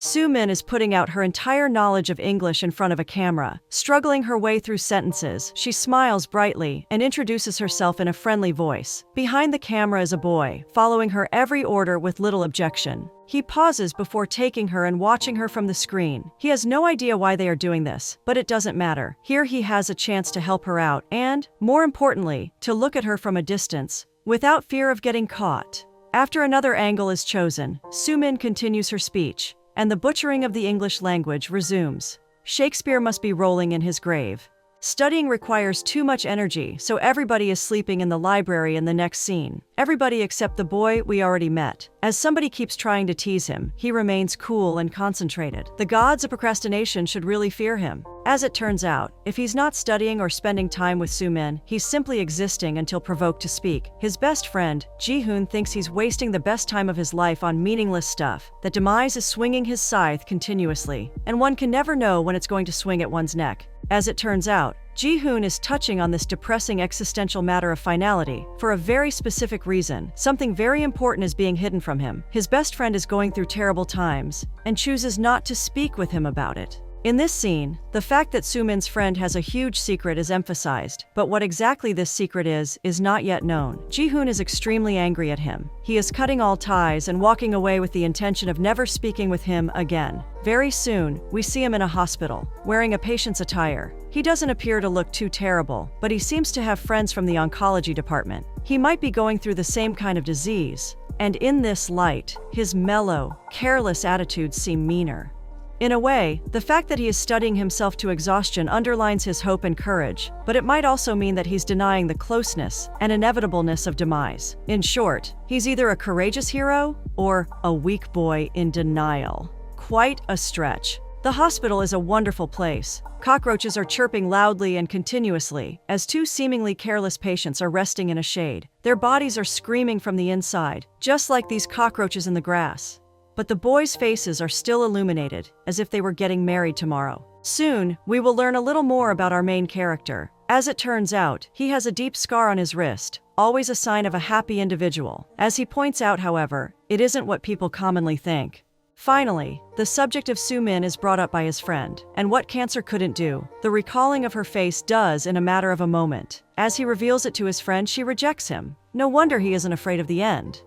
Soo-min is putting out her entire knowledge of English in front of a camera, struggling her way through sentences. She smiles brightly and introduces herself in a friendly voice. Behind the camera is a boy, following her every order with little objection. He pauses before taking her and watching her from the screen. He has no idea why they are doing this, but it doesn't matter. Here he has a chance to help her out and, more importantly, to look at her from a distance, without fear of getting caught. After another angle is chosen, Soo-min continues her speech, and the butchering of the English language resumes. Shakespeare must be rolling in his grave. Studying requires too much energy, so everybody is sleeping in the library in the next scene. Everybody except the boy we already met. As somebody keeps trying to tease him, he remains cool and concentrated. The gods of procrastination should really fear him. As it turns out, if he's not studying or spending time with Soo-min, he's simply existing until provoked to speak. His best friend, Ji-hoon, thinks he's wasting the best time of his life on meaningless stuff. That Demise is swinging his scythe continuously, and one can never know when it's going to swing at one's neck. As it turns out, Ji-hoon is touching on this depressing existential matter of finality for a very specific reason. Something very important is being hidden from him. His best friend is going through terrible times and chooses not to speak with him about it. In this scene, the fact that Soo-min's friend has a huge secret is emphasized, but what exactly this secret is not yet known. Ji-hoon is extremely angry at him. He is cutting all ties and walking away with the intention of never speaking with him again. Very soon, we see him in a hospital, wearing a patient's attire. He doesn't appear to look too terrible, but he seems to have friends from the oncology department. He might be going through the same kind of disease, and in this light, his mellow, careless attitudes seem meaner. In a way, the fact that he is studying himself to exhaustion underlines his hope and courage, but it might also mean that he's denying the closeness and inevitableness of Demise. In short, he's either a courageous hero or a weak boy in denial. Quite a stretch. The hospital is a wonderful place. Cockroaches are chirping loudly and continuously as two seemingly careless patients are resting in a shade. Their bodies are screaming from the inside, just like these cockroaches in the grass. But the boys' faces are still illuminated, as if they were getting married tomorrow. Soon, we will learn a little more about our main character. As it turns out, he has a deep scar on his wrist, always a sign of a happy individual. As he points out, however, it isn't what people commonly think. Finally, the subject of Soo-min is brought up by his friend, and what cancer couldn't do, the recalling of her face does in a matter of a moment. As he reveals it to his friend, she rejects him. No wonder he isn't afraid of the end.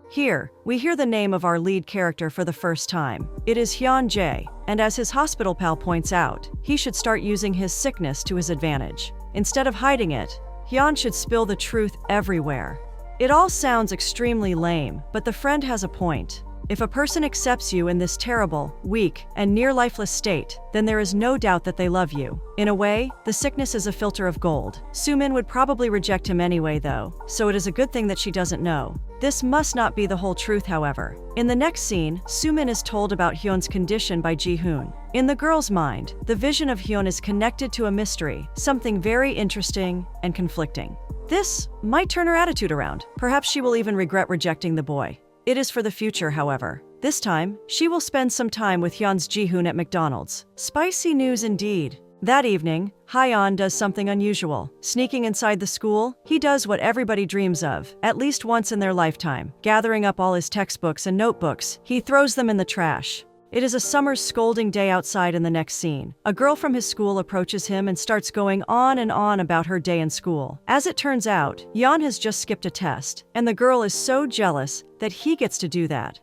Here, we hear the name of our lead character for the first time. It is Hyun-jae, and as his hospital pal points out, he should start using his sickness to his advantage. Instead of hiding it, Hyun should spill the truth everywhere. It all sounds extremely lame, but the friend has a point. If a person accepts you in this terrible, weak, and near-lifeless state, then there is no doubt that they love you. In a way, the sickness is a filter of gold. Soo-min would probably reject him anyway, though, so it is a good thing that she doesn't know. This must not be the whole truth, however. In the next scene, Soo-min is told about Hyun's condition by Ji-hoon. In the girl's mind, the vision of Hyun is connected to a mystery, something very interesting and conflicting. This might turn her attitude around. Perhaps she will even regret rejecting the boy. It is for the future, however. This time, she will spend some time with Hyun's Ji-hoon at McDonald's. Spicy news indeed. That evening, Hyun does something unusual. Sneaking inside the school, he does what everybody dreams of, at least once in their lifetime. Gathering up all his textbooks and notebooks, he throws them in the trash. It is a summer's scolding day outside in the next scene. A girl from his school approaches him and starts going on and on about her day in school. As it turns out, Hyun has just skipped a test, and the girl is so jealous that he gets to do that.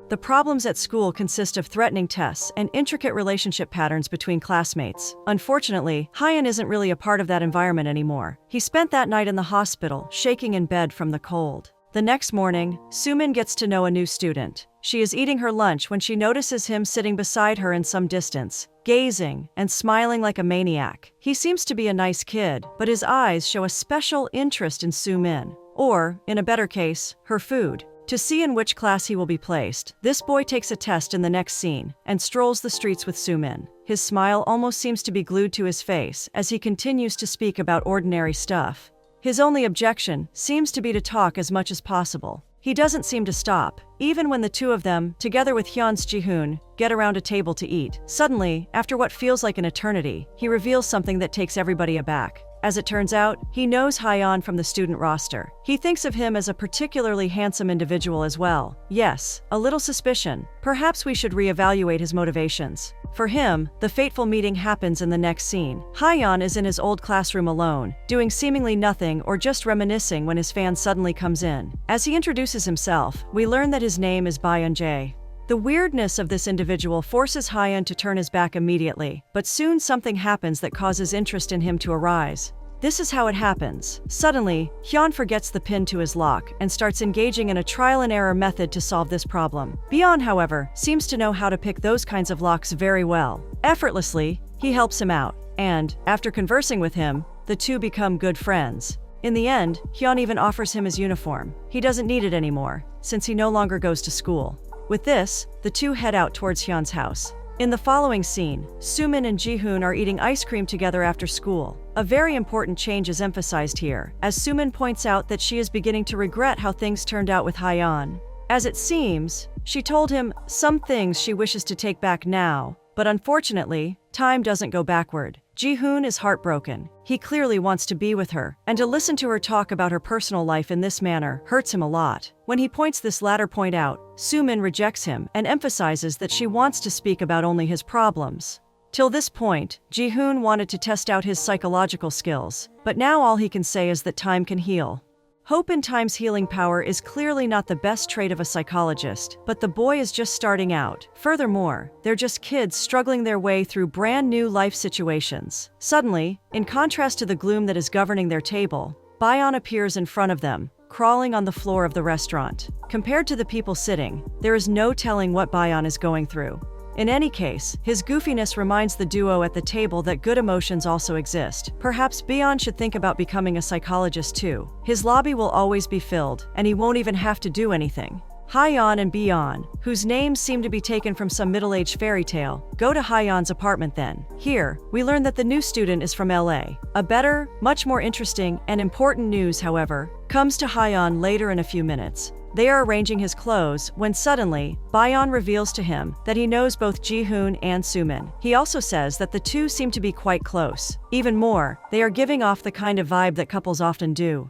The problems at school consist of threatening tests and intricate relationship patterns between classmates. Unfortunately, Hyun isn't really a part of that environment anymore. He spent that night in the hospital, shaking in bed from the cold. The next morning, Soo-min gets to know a new student. She is eating her lunch when she notices him sitting beside her in some distance, gazing and smiling like a maniac. He seems to be a nice kid, but his eyes show a special interest in Soo-min, or, in a better case, her food. To see in which class he will be placed, this boy takes a test in the next scene and strolls the streets with Soo-min. His smile almost seems to be glued to his face as he continues to speak about ordinary stuff. His only objection seems to be to talk as much as possible. He doesn't seem to stop, even when the two of them, together with Hyun's Ji-hoon, get around a table to eat. Suddenly, after what feels like an eternity, he reveals something that takes everybody aback. As it turns out, he knows Hyeon from the student roster. He thinks of him as a particularly handsome individual as well. Yes, a little suspicion. Perhaps we should reevaluate his motivations. For him, the fateful meeting happens in the next scene. Hyeon is in his old classroom alone, doing seemingly nothing or just reminiscing when his fan suddenly comes in. As he introduces himself, we learn that his name is Baeun-jae. The weirdness of this individual forces Hyeon to turn his back immediately, but soon something happens that causes interest in him to arise. This is how it happens. Suddenly, Hyun forgets the pin to his lock and starts engaging in a trial-and-error method to solve this problem. Baeun, however, seems to know how to pick those kinds of locks very well. Effortlessly, he helps him out, and, after conversing with him, the two become good friends. In the end, Hyun even offers him his uniform. He doesn't need it anymore, since he no longer goes to school. With this, the two head out towards Hyun's house. In the following scene, Sumin and Jihoon are eating ice cream together after school. A very important change is emphasized here, as Sumin points out that she is beginning to regret how things turned out with Hyeon. As it seems, she told him some things she wishes to take back now, but unfortunately, time doesn't go backward. Jihoon is heartbroken. He clearly wants to be with her, and to listen to her talk about her personal life in this manner hurts him a lot. When he points this latter point out, Sumin rejects him and emphasizes that she wants to speak about only his problems. Till this point, Jihoon wanted to test out his psychological skills, but now all he can say is that time can heal. Hope in time's healing power is clearly not the best trait of a psychologist, but the boy is just starting out. Furthermore, they're just kids struggling their way through brand new life situations. Suddenly, in contrast to the gloom that is governing their table, Baeun appears in front of them, crawling on the floor of the restaurant. Compared to the people sitting, there is no telling what Baeun is going through. In any case, his goofiness reminds the duo at the table that good emotions also exist. Perhaps Baeun should think about becoming a psychologist too. His lobby will always be filled, and he won't even have to do anything. Hyeon and Baeun, whose names seem to be taken from some middle-aged fairy tale, go to Hyeon's apartment then. Here, we learn that the new student is from LA. A better, much more interesting, and important news, however, comes to Hyeon later in a few minutes. They are arranging his clothes when suddenly, Baeun reveals to him that he knows both Jihoon and Sumin. He also says that the two seem to be quite close. Even more, they are giving off the kind of vibe that couples often do.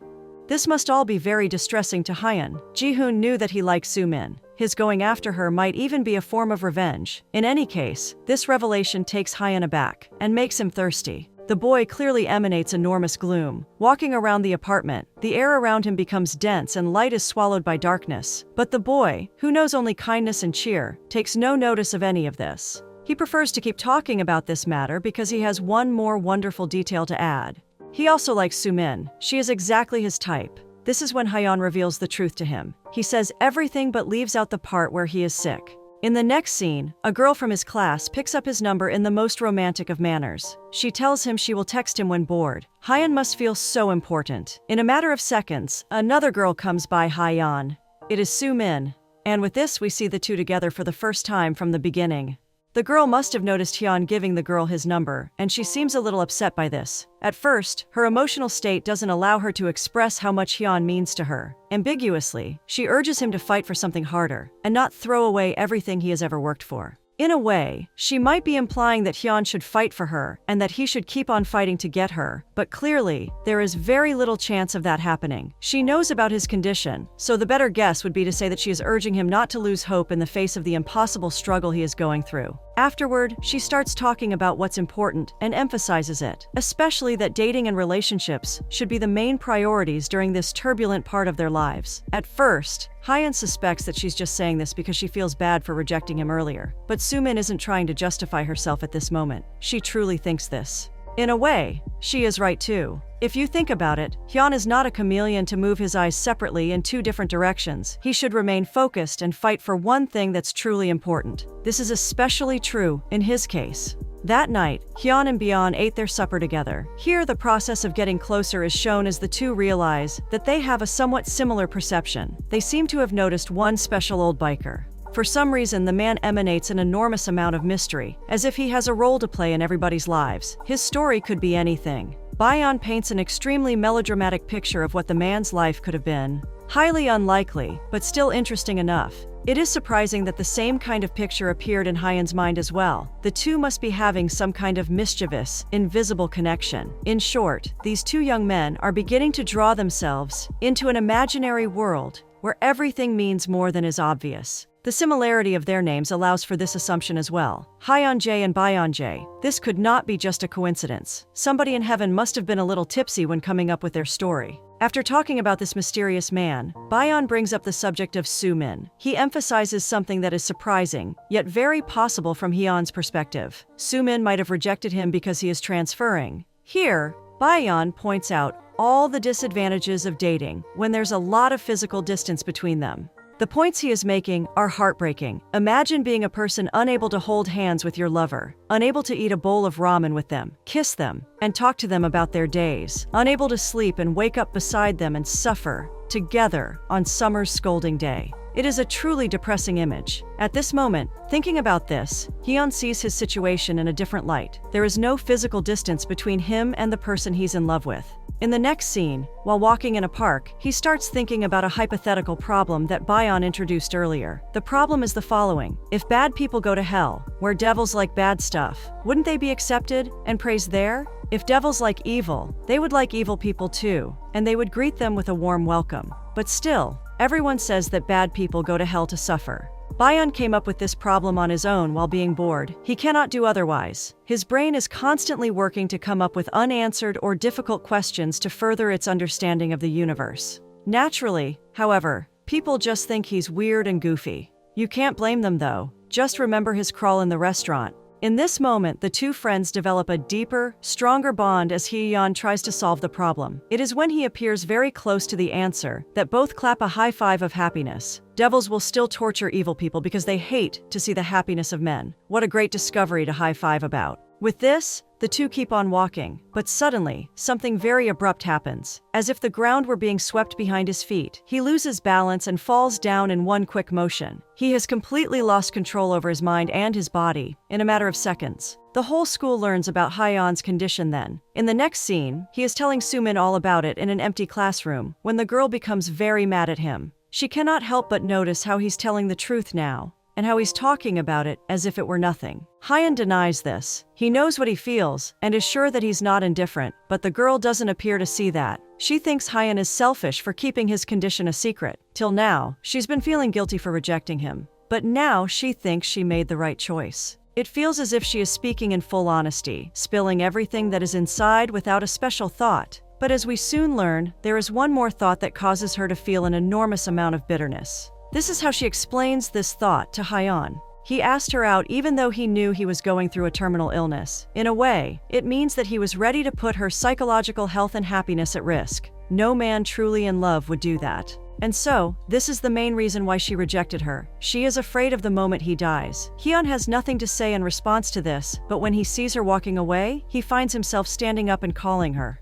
This must all be very distressing to Hyeon. Jihoon knew that he liked Sumin. His going after her might even be a form of revenge. In any case, this revelation takes Hyeon aback and makes him thirsty. The boy clearly emanates enormous gloom. Walking around the apartment, the air around him becomes dense and light is swallowed by darkness. But the boy, who knows only kindness and cheer, takes no notice of any of this. He prefers to keep talking about this matter because he has one more wonderful detail to add. He also likes Sumin. She is exactly his type. This is when Hyeon reveals the truth to him. He says everything but leaves out the part where he is sick. In the next scene, a girl from his class picks up his number in the most romantic of manners. She tells him she will text him when bored. Hyeon must feel so important. In a matter of seconds, another girl comes by Hyeon. It is Sumin. And with this, we see the two together for the first time from the beginning. The girl must have noticed Hyun giving the girl his number, and she seems a little upset by this. At first, her emotional state doesn't allow her to express how much Hyun means to her. Ambiguously, she urges him to fight for something harder, and not throw away everything he has ever worked for. In a way, she might be implying that Hyun should fight for her, and that he should keep on fighting to get her, but clearly, there is very little chance of that happening. She knows about his condition, so the better guess would be to say that she is urging him not to lose hope in the face of the impossible struggle he is going through. Afterward, she starts talking about what's important and emphasizes it, especially that dating and relationships should be the main priorities during this turbulent part of their lives. At first, Hyeon suspects that she's just saying this because she feels bad for rejecting him earlier. But Sumin isn't trying to justify herself at this moment. She truly thinks this. In a way, she is right too. If you think about it, Hyun is not a chameleon to move his eyes separately in two different directions. He should remain focused and fight for one thing that's truly important. This is especially true in his case. That night, Hyun and Baeun ate their supper together. Here, the process of getting closer is shown as the two realize that they have a somewhat similar perception. They seem to have noticed one special old biker. For some reason, the man emanates an enormous amount of mystery, as if he has a role to play in everybody's lives. His story could be anything. Baeun paints an extremely melodramatic picture of what the man's life could have been. Highly unlikely, but still interesting enough. It is surprising that the same kind of picture appeared in Hyeon's mind as well. The two must be having some kind of mischievous, invisible connection. In short, these two young men are beginning to draw themselves into an imaginary world where everything means more than is obvious. The similarity of their names allows for this assumption as well. Hyeonjae and Baeonjae. This could not be just a coincidence. Somebody in heaven must have been a little tipsy when coming up with their story. After talking about this mysterious man, Baeon brings up the subject of Soo-min. He emphasizes something that is surprising, yet very possible from Hyeon's perspective. Soo-min might have rejected him because he is transferring. Here, Baeon points out all the disadvantages of dating when there's a lot of physical distance between them. The points he is making are heartbreaking. Imagine being a person unable to hold hands with your lover, unable to eat a bowl of ramen with them, kiss them, and talk to them about their days, unable to sleep and wake up beside them and suffer together on summer's scolding day. It is a truly depressing image. At this moment, thinking about this, Hyeon sees his situation in a different light. There is no physical distance between him and the person he's in love with. In the next scene, while walking in a park, he starts thinking about a hypothetical problem that Baeon introduced earlier. The problem is the following. If bad people go to hell, where devils like bad stuff, wouldn't they be accepted and praised there? If devils like evil, they would like evil people too, and they would greet them with a warm welcome. But still, everyone says that bad people go to hell to suffer. Baeon came up with this problem on his own while being bored. He cannot do otherwise. His brain is constantly working to come up with unanswered or difficult questions to further its understanding of the universe. Naturally, however, people just think he's weird and goofy. You can't blame them though. Just remember his crawl in the restaurant. In this moment, the two friends develop a deeper, stronger bond as Hyeon tries to solve the problem. It is when he appears very close to the answer that both clap a high five of happiness. Devils will still torture evil people because they hate to see the happiness of men. What a great discovery to high five about. With this, the two keep on walking, but suddenly, something very abrupt happens. As if the ground were being swept behind his feet, he loses balance and falls down in one quick motion. He has completely lost control over his mind and his body in a matter of seconds. The whole school learns about Hyeon's condition then. In the next scene, he is telling Soo-min all about it in an empty classroom, when the girl becomes very mad at him. She cannot help but notice how he's telling the truth now, and how he's talking about it as if it were nothing. Hyeon denies this. He knows what he feels, and is sure that he's not indifferent, but the girl doesn't appear to see that. She thinks Hyeon is selfish for keeping his condition a secret. Till now, she's been feeling guilty for rejecting him. But now she thinks she made the right choice. It feels as if she is speaking in full honesty, spilling everything that is inside without a special thought. But as we soon learn, there is one more thought that causes her to feel an enormous amount of bitterness. This is how she explains this thought to Hyeon. He asked her out even though he knew he was going through a terminal illness. In a way, it means that he was ready to put her psychological health and happiness at risk. No man truly in love would do that. And so, this is the main reason why she rejected her. She is afraid of the moment he dies. Hyeon has nothing to say in response to this, but when he sees her walking away, he finds himself standing up and calling her.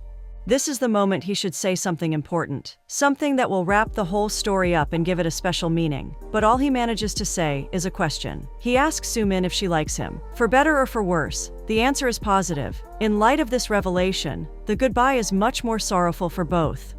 This is the moment he should say something important, something that will wrap the whole story up and give it a special meaning. But all he manages to say is a question. He asks Soo-min if she likes him. For better or for worse, the answer is positive. In light of this revelation, the goodbye is much more sorrowful for both.